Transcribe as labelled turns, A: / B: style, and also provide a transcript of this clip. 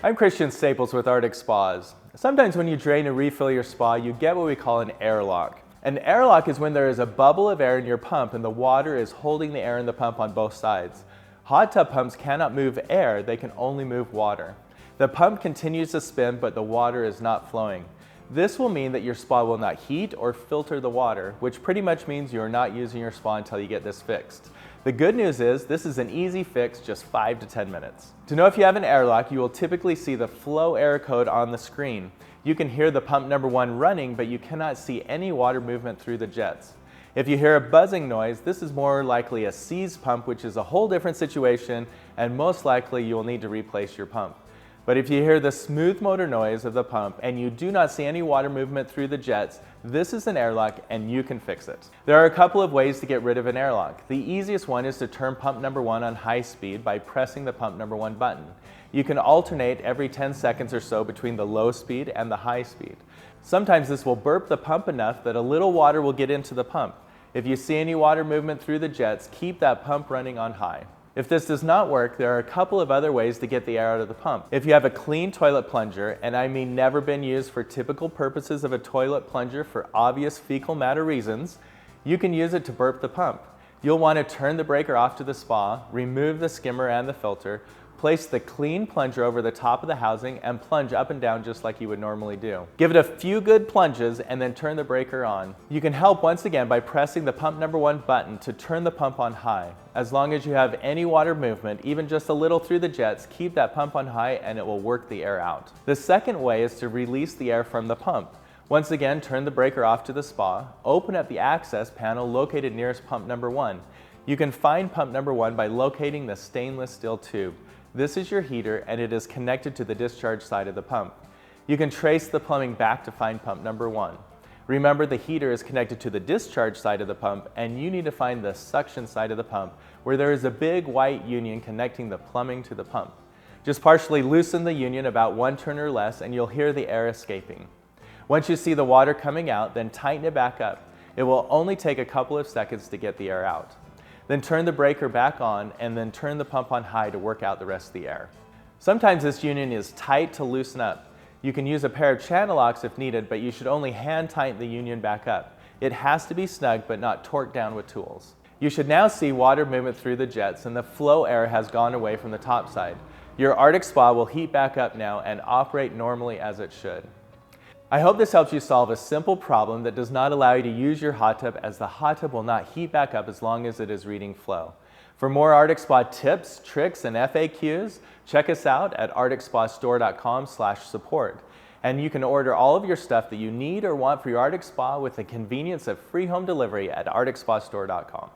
A: I'm Christian Staples with Arctic Spas. Sometimes when you drain and refill your spa, you get what we call an airlock. An airlock is when there is a bubble of air in your pump and the water is holding the air in the pump on both sides. Hot tub pumps cannot move air, they can only move water. The pump continues to spin, but the water is not flowing. This will mean that your spa will not heat or filter the water, which pretty much means you are not using your spa until you get this fixed. The good news is this is an easy fix, just 5 to 10 minutes. To know if you have an airlock, you will typically see the flow error code on the screen. You can hear the pump number 1 running, but you cannot see any water movement through the jets. If you hear a buzzing noise, this is more likely a seized pump, which is a whole different situation, and most likely you will need to replace your pump. But if you hear the smooth motor noise of the pump and you do not see any water movement through the jets, this is an airlock and you can fix it. There are a couple of ways to get rid of an airlock. The easiest one is to turn pump number 1 on high speed by pressing the pump number 1 button. You can alternate every 10 seconds or so between the low speed and the high speed. Sometimes this will burp the pump enough that a little water will get into the pump. If you see any water movement through the jets, keep that pump running on high. If this does not work, there are a couple of other ways to get the air out of the pump. If you have a clean toilet plunger, and I mean never been used for typical purposes of a toilet plunger for obvious fecal matter reasons, you can use it to burp the pump. You'll want to turn the breaker off to the spa, remove the skimmer and the filter, place the clean plunger over the top of the housing and plunge up and down just like you would normally do. Give it a few good plunges and then turn the breaker on. You can help once again by pressing the pump number 1 button to turn the pump on high. As long as you have any water movement, even just a little through the jets, keep that pump on high and it will work the air out. The second way is to release the air from the pump. Once again, turn the breaker off to the spa, open up the access panel located nearest pump number 1. You can find pump number 1 by locating the stainless steel tube. This is your heater and it is connected to the discharge side of the pump. You can trace the plumbing back to find pump number 1. Remember, the heater is connected to the discharge side of the pump and you need to find the suction side of the pump where there is a big white union connecting the plumbing to the pump. Just partially loosen the union about 1 turn or less and you'll hear the air escaping. Once you see the water coming out, then tighten it back up. It will only take a couple of seconds to get the air out. Then turn the breaker back on and then turn the pump on high to work out the rest of the air. Sometimes this union is tight to loosen up. You can use a pair of channel locks if needed, but you should only hand tighten the union back up. It has to be snug but not torqued down with tools. You should now see water movement through the jets and the flow air has gone away from the top side. Your Arctic Spa will heat back up now and operate normally as it should. I hope this helps you solve a simple problem that does not allow you to use your hot tub, as the hot tub will not heat back up as long as it is reading flow. For more Arctic Spa tips, tricks, and FAQs, check us out at ArcticSpaStore.com/support. And you can order all of your stuff that you need or want for your Arctic Spa with the convenience of free home delivery at ArcticSpaStore.com.